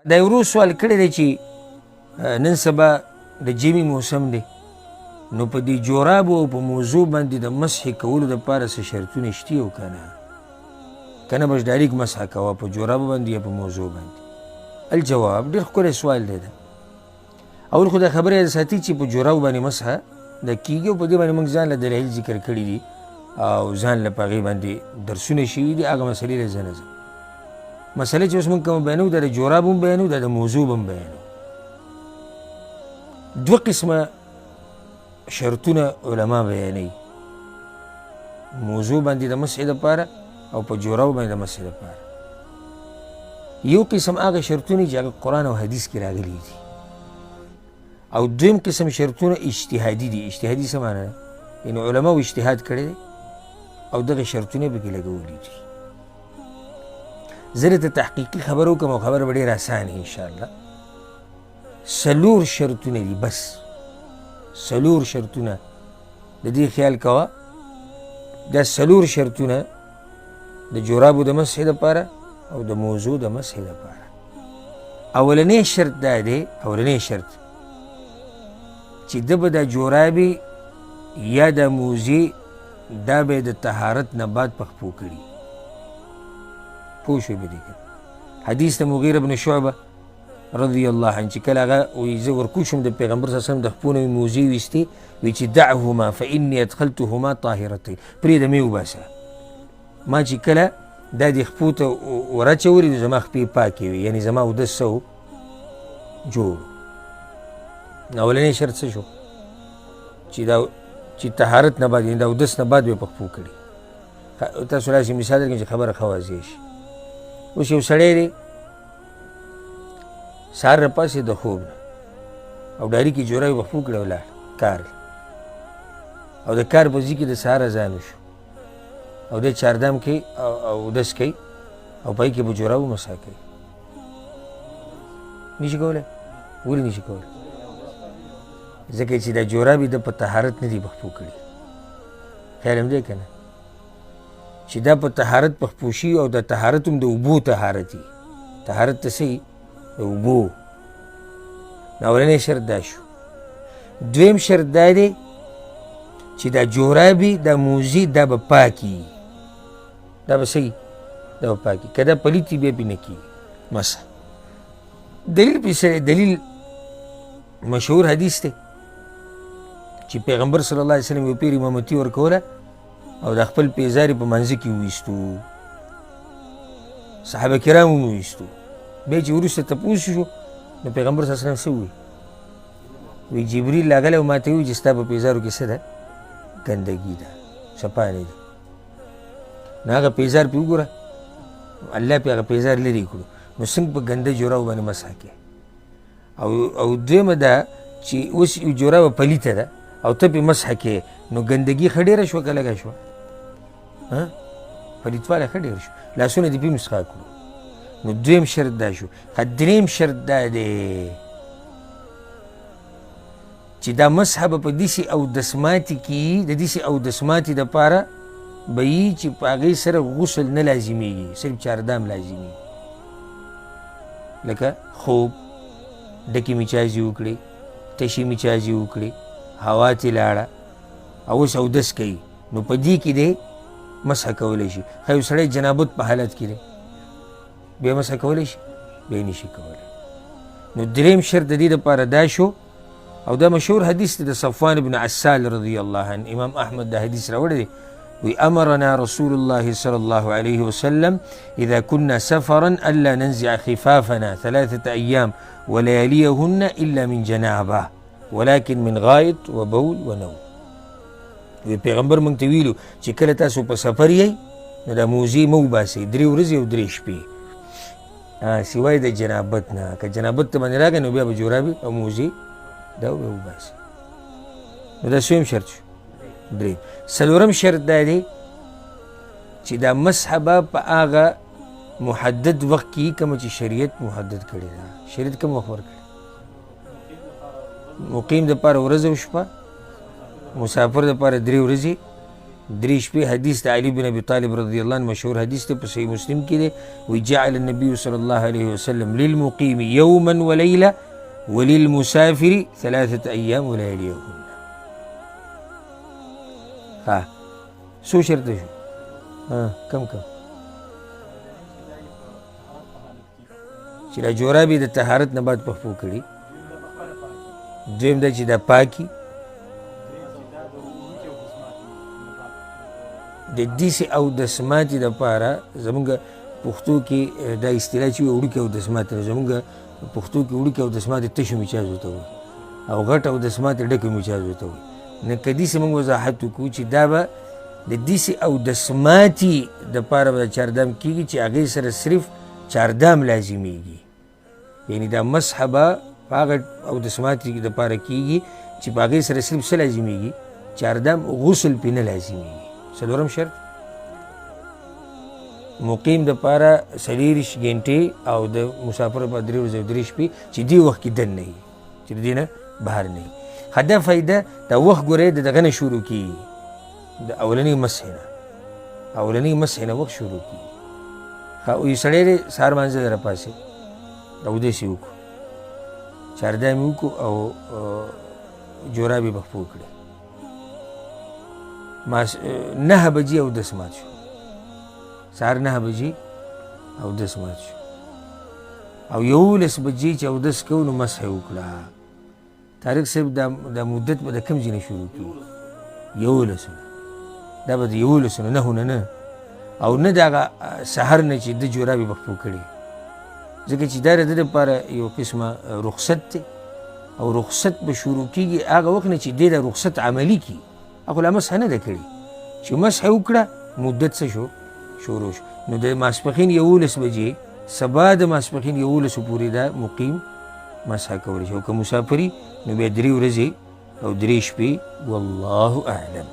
دا یو ورو سوال کړی دی چې نن سبا د ژمي موسم دی نو په دې جورابو او په موضوع باندې د مسح کولو دپاره څه شرطونه شتي او که نه که نه بس ډایرکټ مسح کوه په جورابو باندې یا په موضوع باندې الجواب ډېر ښکلی سوال دی دا اول خو دا خبره یاد ساتي چې په جورابو باندې مسح دا کېږي او په دې باندې موږ ځان له دلایل ذکر کړي دي او ځان له په هغې باندې درسونه شوي دي هغه مسلې له زه نه ځم مسله چې اوس موږ کوم بیانو دا د جوراب هم بیانو دا د موضوع هم بیانو دوه قسمه شرطونه علما بیانوي موضوع باندې د مسح دپاره او په جورابو باندې د مسح دپاره یو قسم هغه شرطونه چې هغه قرآن او حدیث کې راغلي دي او دویم قسم شرطونه اجتهادي دي اجتهادي څه معنی ده یعنې علماو اجتهاد کړی دی او دغه شرطونه پکې لګولي دي زه درته تحقیقي خبره وکړم او خبره به ډېره اسانه انشاءالله څلور شرطونه دي بس څلور شرطونه د دې خیال کوه دا څلور شرطونه د جورابو د مسح دپاره او د موضوع د مسح دپاره اولنی شرط دا دی اولنی شرط چې ده به دا جورابې یا د موضوع دا به د طهارت نه بعد پخپو کړي پوه شوې به دې که حدیث د مغیره بن شعبه رضی الله عنه چې کله هغه وایي زه ورکوز شوم د پیغمبر صلی الله علیه وسلم د خپو نه مې موضوع ویستې وایي چې دعهما فاني ادخلتهما طاهرتین پرېږده مې وباسه ما چې کله دا دې خپو ته ور اچولې زما خپې پاکې وي یعنې زما اودس څه جوړ اولنی شرط څه شو چې طهارت نه بعد یعنې د اودس نه بعد به په خپو کړي تاسو راسئ مثال درکړم چې خبره ښه واضح شي اوس یو سړی دی سهار راپاسې د خوب نه او ډایرکټ یې جورابې په خپو کړې ولاړ کار او د کار په ځي کې د سهار اذان وشو او دی چاردام کوي او اودس کوي او پای کې به جورابو مسح کوي نشي کولی ولې نشي کولی ځکه چې دا جورابې د په طهارت نه دي پخپو کړي خیال هم دی که نه چې دا په طهارت پخپو شي او د طهارت هم د اوبو طهارت وي طهارت ته څه د اوبو اولنی شرط دا شو دویم شرط دا دی چې دا جورابې دا موضوع دا به پاکي دا به څه دا به پاکي که دا پلیتي بیا پې نه کېږي مسح دلیل پې سره دلیل مشهور حدیث دی چې پیغمبر صلی الله علیه وسلم یو پیر امامتي ورکوله او د خپل پیزار په منځه کې وویستو صحابه کرام هم وویستو بیا چې وروسته تپوس شو نو پیغمبر صلی الله علیه وسلم څه ووایي وایي جبریل راغلی او ما ته ووایي چې ستا په پیزارو کې څه ده ګندګي ده صفا نه دي نو هغه پیزار پې وګوره الله پې هغه پیزار لرې کړو نو څنګه په ګنده جورابو باندې مسح کوې او دویمه ده چې اوس یو جورابه پلیته ده او ته پې مسح کوې نو ګندګي ښه ډېره شوه که لږه شوه پلیتوالی ښه ډېر شو لاسونه دې پې مسخا کړو نو دویم شرط دا شو دریم شرط دا دی چې دا مسح به په داسې اودسماتي کې د داسې اودسماتي دپاره به وي چې په هغې سره غسل نه لازمیږي صرف چاردام لازمیږي لکه خوب ډکې میچازي وکړې تشي میچازي وکړې هوا ترې لاړه او اوس اودس کوي نو په دې کې دی مسح کولی شي ښه یو سړی جنابت په حالت کې دی بیا مسح کولی شي بیا نشي کولی نو دریم شرط د دې دپاره دا شو او دا مشهور حدیث دی د صفوان بن عسال رضی الله عنه امام احمد دا حدیث راوړی دی وی امرنا رسول الله صلی الله علیه وسلم اذا كنا سفرا الا ننزع خفافنا 3 ايام ولياليهن الا من جنابه ولكن من غائط وبول ونوم وی پیغمبر موږ ته ویلو چې کله تاسو په سفر یئ نو دا موضوع مه وباسئ 3 ورځې او 3 شپې سوای د جنابت نه که جنابت ته باندې راغی نو بیا به جورابې او موضوع دا به وباسئ نو دا سویم شرط شو دریم څلورم شرط دا دی چې دا مسح به په هغه محدد وخت کې کومه چې شریعت محدد کړې ده شریعت کوم وخت ورکړی مقیم دپاره ورځ او شپه مسافر دپاره 3 ورځې درې شپې حدیث د علي بن ابي طالب رضی الله عنه مشهور حدیث دی په صحیح مسلم کې دی وی جعل النبي صلی الله علیه وسلم للمقیم یوما ولیله وللمسافر 3 ایام ولياليهن. ها څو شرط شو؟ کم چې دا جورابې د طهارت نه بعد پخپو کړي، دویم دا چې دا پاکي د دسې اودسماتې دپاره زمونږ پښتو کې دا اصطلاح چې وي وړوکې اودسمات زمونږ پښتو کې وړوکې اودسمات تشو مچازو ته وایي او غټ اودسمات ډکو مچازو ته وایي. نو که داسې موږ وضاحت وکړو چې دا به د داسې اودسماتې دپاره به چاردام کېږي چې هغې سره صرف چاردام لازمیږي، یعنی دا مسحه به په هغه اودسماتې دپاره کېږي چې په هغې سره صرف څه لازمیږي؟ چاردام، غسل پې نه لازمیږي. څلورم شرط مقیم دپاره 24 ګنټې او د مسافر په 3 ورځې او 3 شپې چې دې وخت کې دن نه وي، چې د دې نه بهر نه وي. ښه دا فایده دا وخت ګورئ د دغه نه شروع کېږي، د اولنۍ مسحې نه، اولنۍ مسحې نه وخت شروع کېږي. ښه یو سړی دی سهار مانځه ته راپاڅېد، اودس یې وکړو، چاردام یې وکړو او جوراب یې پخپو کړې، 9 بجې اودس مات شو، سهار 9 بجې اودس مات شو او 11 بجې چې اودس کوو نو مسحه یې وکړه. طارق صاحب دا مدت به د کوم ځای نه شروع کېږي؟ 11 دا به د 11 نه 9 نه او نه د هغه سهار نه چې د جوراب یې پخپو کړي، ځکه چې دا د ده دپاره یو قسمه رخصت دی او رخصت به شروع کېږي هغه وخت نه چې دی د رخصت عملي کړي. هغه لا مسحه نه ده کړې، چې مسحه یې وکړه مدت څه شو؟ شروع شو. نو د ماسپښین 11 بجې سبا د ماسپښین 11 پورې دا مقیم مسحه کولی شي، او که مسافري نو بیا 3 ورځې او 3 شپې. والله اعلم.